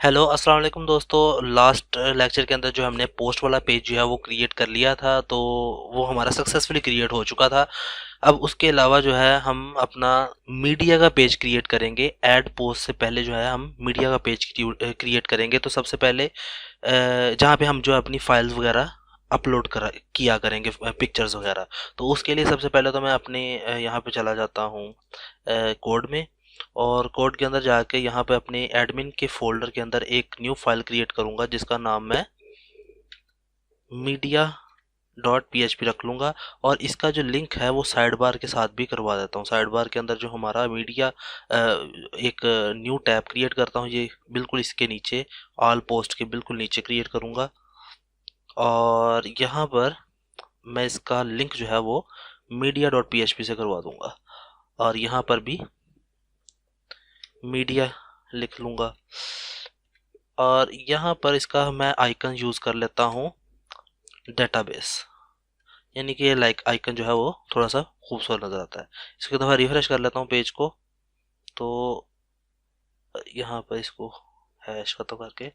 Hello अस्सलाम वालेकुम दोस्तों। लास्ट लेक्चर के अंदर जो हमने पोस्ट वाला पेज जो है वो क्रिएट कर लिया था, तो वो हमारा सक्सेसफुली क्रिएट हो चुका था। अब उसके अलावा जो है हम अपना मीडिया का पेज क्रिएट करेंगे। ऐड पोस्ट से पहले जो है हम मीडिया का पेज क्रिएट करेंगे। तो सबसे पहले जहाँ पे हम जो है अपनी फाइल्स वगैरह अपलोड करा किया करेंगे, पिक्चर्स वगैरह। तो उसके लिए सबसे पहले तो मैं अपने यहाँ पे चला जाता हूँ कोड में, और कोड के अंदर जाके यहाँ पे अपने एडमिन के फोल्डर के अंदर एक न्यू फाइल क्रिएट करूंगा जिसका नाम मैं मीडिया डॉट पी रख लूंगा। और इसका जो लिंक है वो साइड बार के साथ भी करवा देता हूँ। साइड बार के अंदर जो हमारा मीडिया एक न्यू टैब क्रिएट करता हूँ, ये बिल्कुल इसके नीचे ऑल पोस्ट के बिल्कुल नीचे क्रिएट करूंगा। और यहाँ पर मैं इसका लिंक जो है वो मीडिया डॉट पी से करवा दूंगा, और यहाँ पर भी मीडिया लिख लूंगा। और यहाँ पर इसका मैं आइकन यूज कर लेता हूँ डेटाबेस, यानी कि ये लाइक आइकन जो है वो थोड़ा सा खूबसूरत नजर आता है। इसको दफ़ा रिफ्रेश कर लेता हूँ पेज को, तो यहाँ पर इसको हैश खत्म करके,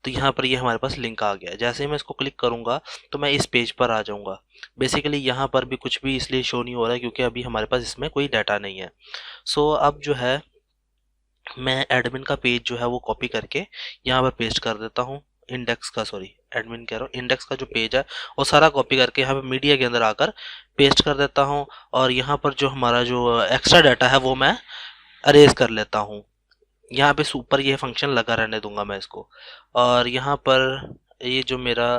तो यहाँ पर ये हमारे पास लिंक आ गया। जैसे ही मैं इसको क्लिक करूंगा तो मैं इस पेज पर आ जाऊंगा। बेसिकली यहाँ पर भी कुछ भी इसलिए शो नहीं हो रहा है क्योंकि अभी हमारे पास इसमें कोई डाटा नहीं है। सो अब जो है मैं एडमिन का पेज जो है वो कॉपी करके यहाँ पर पेस्ट कर देता हूँ। इंडेक्स का, सॉरी एडमिन कह रहा हूँ, इंडेक्स का जो पेज है वो सारा कॉपी करके यहाँ पे मीडिया के अंदर आकर पेस्ट कर देता हूँ। और यहाँ पर जो हमारा जो एक्स्ट्रा डाटा है वो मैं अरेज कर लेता हूँ। यहाँ पे ऊपर ये फंक्शन लगा रहने दूंगा मैं इसको। और यहाँ पर ये जो मेरा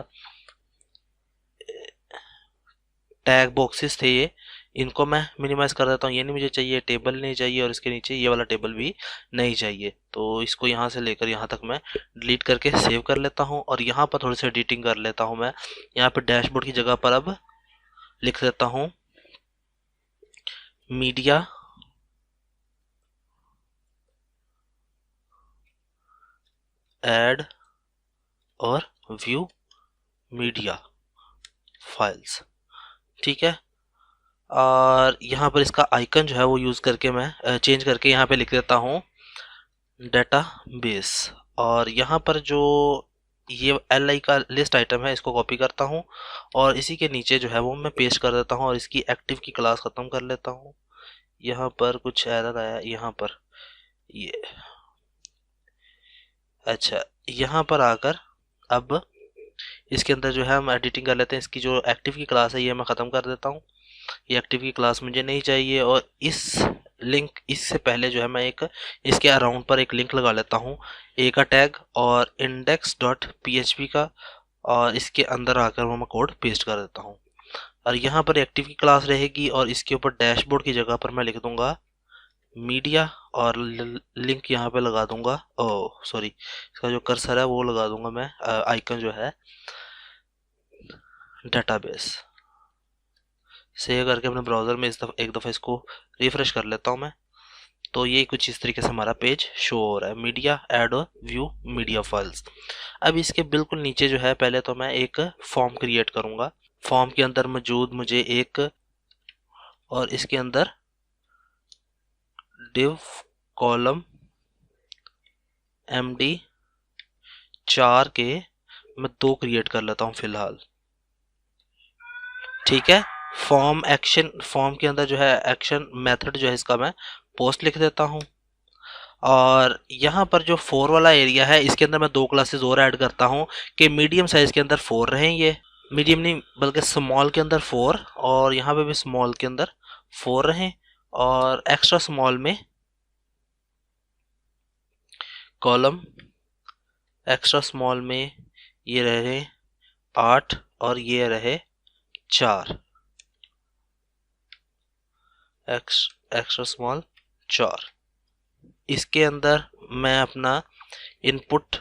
टैग बॉक्सेस थे ये, इनको मैं मिनिमाइज कर देता हूँ। ये नहीं मुझे चाहिए, टेबल नहीं चाहिए, और इसके नीचे ये वाला टेबल भी नहीं चाहिए। तो इसको यहाँ से लेकर यहाँ तक मैं डिलीट करके सेव कर लेता हूँ। और यहाँ पर थोड़ी सी एडिटिंग कर लेता हूँ मैं। यहाँ पर डैशबोर्ड की जगह पर अब लिख देता हूँ मीडिया ऐड और व्यू मीडिया फाइल्स, ठीक है। और यहाँ पर इसका आइकन जो है वो यूज़ करके मैं चेंज करके यहाँ पे लिख देता हूँ डाटा बेस। और यहाँ पर जो ये एल आई का लिस्ट आइटम है इसको कॉपी करता हूँ और इसी के नीचे जो है वो मैं पेस्ट कर देता हूँ, और इसकी एक्टिव की क्लास ख़त्म कर लेता हूँ। यहाँ पर कुछ एरर आया, यहाँ पर ये, अच्छा, यहाँ पर आकर अब इसके अंदर जो है हम एडिटिंग कर लेते हैं। इसकी जो एक्टिव की क्लास है ये मैं ख़त्म कर देता हूँ। ये एक्टिव की क्लास मुझे नहीं चाहिए। और इस लिंक, इससे पहले जो है मैं एक इसके अराउंड पर एक लिंक लगा लेता हूँ, ए का टैग और इंडेक्स डॉट पी का, और इसके अंदर आकर वो मैं कोड पेस्ट कर देता हूँ। और यहाँ पर एक्टिव की क्लास रहेगी, और इसके ऊपर डैशबोर्ड की जगह पर मैं लिख दूंगा मीडिया, और लिंक यहाँ पे लगा दूंगा, ओह सॉरी, इसका जो कर्सर है वो लगा दूंगा मैं, आइकन जो है डेटाबेस। सेव करके अपने ब्राउज़र में एक दफ़ा इसको रिफ्रेश कर लेता हूँ मैं। तो ये कुछ इस तरीके से हमारा पेज शो हो रहा है, मीडिया ऐड और व्यू मीडिया फाइल्स। अब इसके बिल्कुल नीचे जो है पहले तो मैं एक फॉर्म क्रिएट करूँगा। फॉर्म के अंदर मौजूद मुझे एक, और इसके अंदर डिव कॉलम एमडी 4 के मैं 2 क्रिएट कर लेता हूँ फिलहाल, ठीक है। फॉर्म एक्शन, फॉर्म के अंदर जो है एक्शन मेथड जो है इसका मैं पोस्ट लिख देता हूँ। और यहाँ पर जो 4 वाला एरिया है इसके अंदर मैं 2 क्लासेस और ऐड करता हूँ कि मीडियम साइज के अंदर 4 रहें, ये मीडियम नहीं बल्कि स्मॉल के अंदर 4, और यहाँ पे भी स्मॉल के अंदर 4 रहें, और एक्स्ट्रा स्मॉल में कॉलम, एक्स्ट्रा स्मॉल में ये रहे 8 और ये रहे 4, एक्स्ट्रा स्मॉल 4। इसके अंदर मैं अपना इनपुट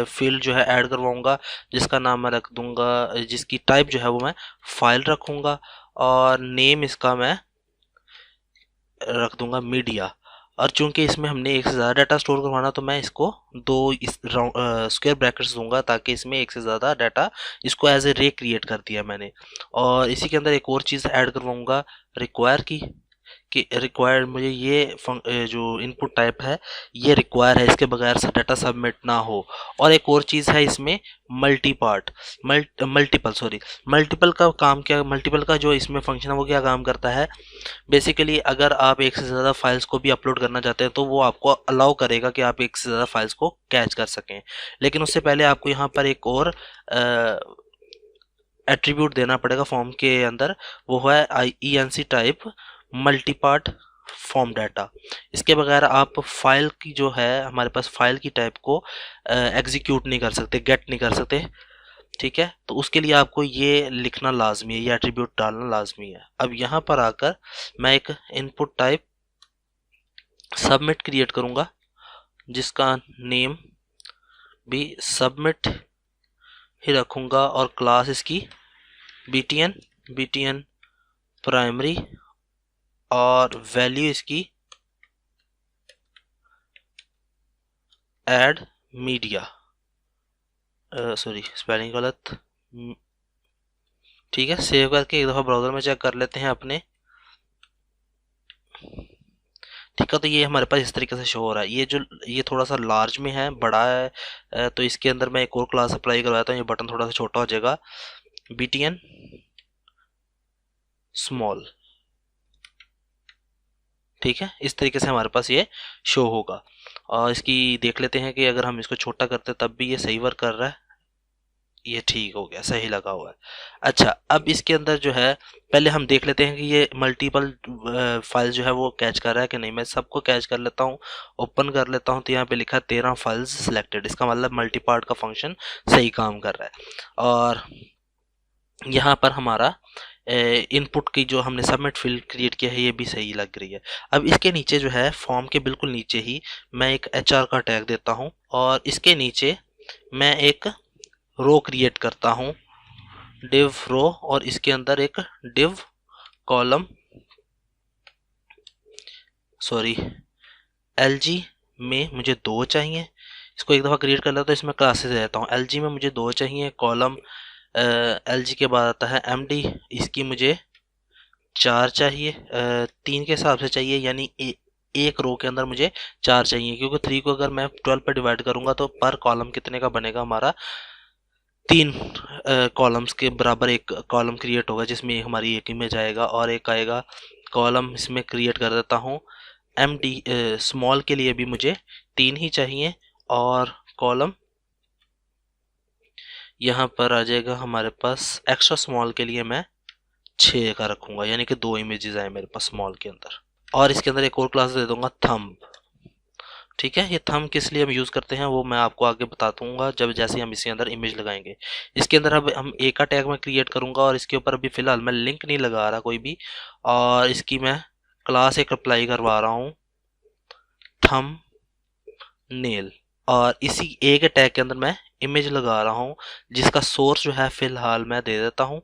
फील्ड जो है ऐड करवाऊंगा, जिसका नाम मैं रख दूंगा, जिसकी टाइप जो है वो मैं फाइल रखूंगा, और नेम इसका मैं रख दूंगा मीडिया। और चूंकि इसमें हमने एक से ज़्यादा डाटा स्टोर करवाना तो मैं इसको 2 इस स्क्वायर ब्रैकेट्स दूंगा, ताकि इसमें एक से ज़्यादा डाटा, इसको एज ए रे क्रिएट कर दिया मैंने। और इसी के अंदर एक और चीज़ ऐड करवाऊंगा रिक्वायर की, कि रिक्वायर्ड मुझे ये जो इनपुट टाइप है ये रिक्वायर है, इसके बगैर डाटा सबमिट ना हो। और एक और चीज़ है इसमें, मल्टीपल का काम क्या, मल्टीपल का जो इसमें फंक्शन है वो क्या काम करता है। बेसिकली अगर आप एक से ज़्यादा फाइल्स को भी अपलोड करना चाहते हैं तो वो आपको अलाउ करेगा कि आप एक से ज़्यादा फाइल्स को कैच कर सकें। लेकिन उससे पहले आपको यहाँ पर एक और एट्रीब्यूट देना पड़ेगा फॉर्म के अंदर, वो है ENC type multipart form data. इसके बगैर आप फाइल की जो है हमारे पास फाइल की टाइप को एग्जीक्यूट नहीं कर सकते, गेट नहीं कर सकते। ठीक है, तो उसके लिए आपको ये लिखना लाजमी है, ये एट्रीब्यूट डालना लाजमी है। अब यहाँ पर आकर मैं एक इनपुट टाइप सबमिट क्रिएट करूँगा जिसका नेम भी सबमिट ही रखूँगा और क्लास इसकी BTN प्राइमरी और वैल्यू इसकी ऐड मीडिया, सॉरी स्पेलिंग गलत। ठीक है, सेव करके एक दफ़ा ब्राउज़र में चेक कर लेते हैं अपने। ठीक है, तो ये हमारे पास इस तरीके से शो हो रहा है। ये थोड़ा सा लार्ज में है, बड़ा है, तो इसके अंदर मैं एक और क्लास अप्लाई करवाता हूँ, ये बटन थोड़ा सा छोटा हो जाएगा। BTN स्मॉल, ठीक है, इस तरीके से हमारे पास ये शो होगा। और इसकी देख लेते हैं कि अगर हम इसको छोटा करते तब भी ये सही वर्क कर रहा है। ये ठीक हो गया, सही लगा हुआ है। अच्छा, अब इसके अंदर जो है पहले हम देख लेते हैं कि ये मल्टीपल फाइल जो है वो कैच कर रहा है कि नहीं। मैं सबको कैच कर लेता हूँ, ओपन कर लेता हूँ, तो यहाँ पे लिखा है 13 फाइल्स सिलेक्टेड। इसका मतलब मल्टीपार्ट का फंक्शन सही काम कर रहा है। और यहाँ पर हमारा इनपुट की जो हमने सबमिट फील्ड क्रिएट किया है ये भी सही लग रही है। अब इसके नीचे जो है फॉर्म के बिल्कुल नीचे ही मैं एक HR का टैग देता हूँ और इसके नीचे मैं एक रो क्रिएट करता हूँ, div रो, और इसके अंदर एक div कॉलम, सॉरी LG में मुझे 2 चाहिए। इसको एक दफ़ा क्रिएट कर लेता हूँ तो इसमें क्लासेस देता हूँ। LG में मुझे 2 चाहिए कॉलम, LG के बाद आता है MD, इसकी मुझे 4 चाहिए, 3 के हिसाब से चाहिए, यानी एक रो के अंदर मुझे 4 चाहिए, क्योंकि 3 को अगर मैं 12 पर डिवाइड करूंगा तो पर कॉलम कितने का बनेगा हमारा, 3 कॉलम्स के बराबर एक कॉलम क्रिएट होगा जिसमें हमारी एक इमेज आएगा और एक आएगा कॉलम। इसमें क्रिएट कर देता हूँ MD स्मॉल के लिए भी मुझे 3 ही चाहिए और कॉलम यहाँ पर आ जाएगा हमारे पास। एक्स्ट्रा स्मॉल के लिए मैं 6 का रखूंगा, यानी कि 2 इमेजेस आए मेरे पास स्मॉल के अंदर। और इसके अंदर एक और क्लास दे दूंगा थंब। ठीक है, ये थंब किस लिए हम यूज़ करते हैं वो मैं आपको आगे बता दूंगा जब जैसे हम इसके अंदर इमेज लगाएंगे। इसके अंदर अब हम एक का टैग मैं क्रिएट करूंगा और इसके ऊपर अभी फ़िलहाल मैं लिंक नहीं लगा रहा कोई भी, और इसकी मैं क्लास एक अप्लाई करवा रहा हूँ थंब नेल, और इसी एक टैग के अंदर मैं इमेज लगा रहा हूँ जिसका सोर्स जो है फ़िलहाल मैं दे देता हूँ।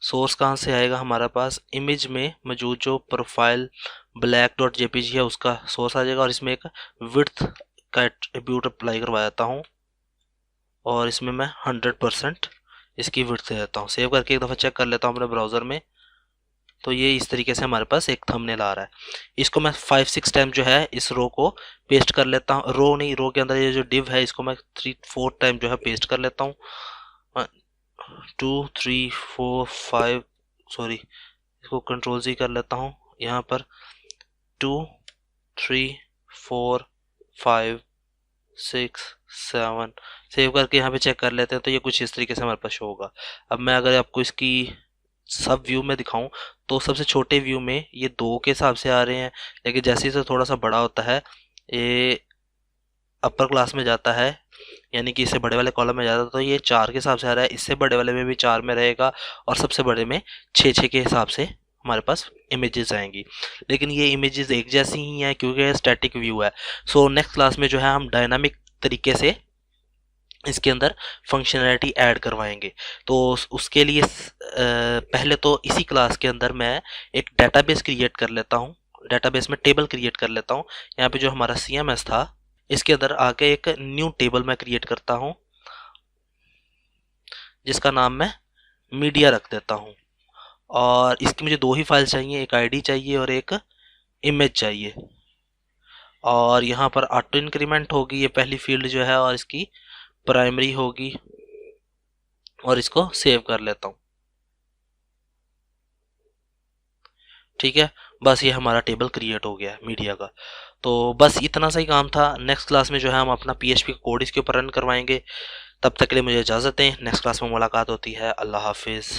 सोर्स कहाँ से आएगा हमारे पास, इमेज में मौजूद जो प्रोफाइल black.jpg है उसका सोर्स आ जाएगा, और इसमें एक विड्थ का एट्रीब्यूट अप्लाई करवा देता हूँ और इसमें मैं 100% इसकी विड्थ दे देता हूँ। सेव करके एक दफ़ा चेक कर लेता हूँ अपने ब्राउज़र में, तो ये इस तरीके से हमारे पास एक थंबनेल आ रहा है। इसको मैं 5-6 टाइम जो है इस रो को पेस्ट कर लेता हूँ, रो नहीं, रो के अंदर ये जो डिव है इसको मैं 3-4 टाइम जो है पेस्ट कर लेता हूँ। 2 3 4 5, सॉरी इसको कंट्रोल-Z कर लेता हूँ। यहाँ पर 2 3 4 5 6 7 सेव करके यहाँ पे चेक कर लेते हैं, तो ये कुछ इस तरीके से हमारे पास शो होगा। अब मैं अगर आपको इसकी सब व्यू में दिखाऊं तो सबसे छोटे व्यू में ये 2 के हिसाब से आ रहे हैं, लेकिन जैसे ही थोड़ा सा बड़ा होता है ये अपर क्लास में जाता है, यानी कि इससे बड़े वाले कॉलम में जाता है तो ये 4 के हिसाब से आ रहा है, इससे बड़े वाले में भी 4 में रहेगा और सबसे बड़े में 6-6 के हिसाब से हमारे पास इमेजेस आएंगी। लेकिन ये इमेजेस एक जैसी ही हैं क्योंकि स्टैटिक व्यू है। सो नेक्स्ट क्लास में जो है हम डायनामिक तरीके से इसके अंदर फंक्शनैलिटी ऐड करवाएंगे। तो उसके लिए पहले तो इसी क्लास के अंदर मैं एक डेटाबेस क्रिएट कर लेता हूँ, डेटाबेस में टेबल क्रिएट कर लेता हूँ। यहाँ पे जो हमारा CMS था इसके अंदर आके एक न्यू टेबल मैं क्रिएट करता हूँ जिसका नाम मैं मीडिया रख देता हूँ, और इसकी मुझे 2 ही फाइल चाहिए, एक ID चाहिए और एक इमेज चाहिए, और यहाँ पर ऑटो इंक्रीमेंट होगी, ये पहली फील्ड जो है, और इसकी प्राइमरी होगी, और इसको सेव कर लेता हूँ। ठीक है, बस ये हमारा टेबल क्रिएट हो गया है मीडिया का। तो बस इतना सा ही काम था। नेक्स्ट क्लास में जो है हम अपना पीएचपी का कोड इसके ऊपर रन करवाएंगे। तब तक के लिए मुझे इजाज़त दें, नेक्स्ट क्लास में मुलाकात होती है। अल्लाह हाफिज़।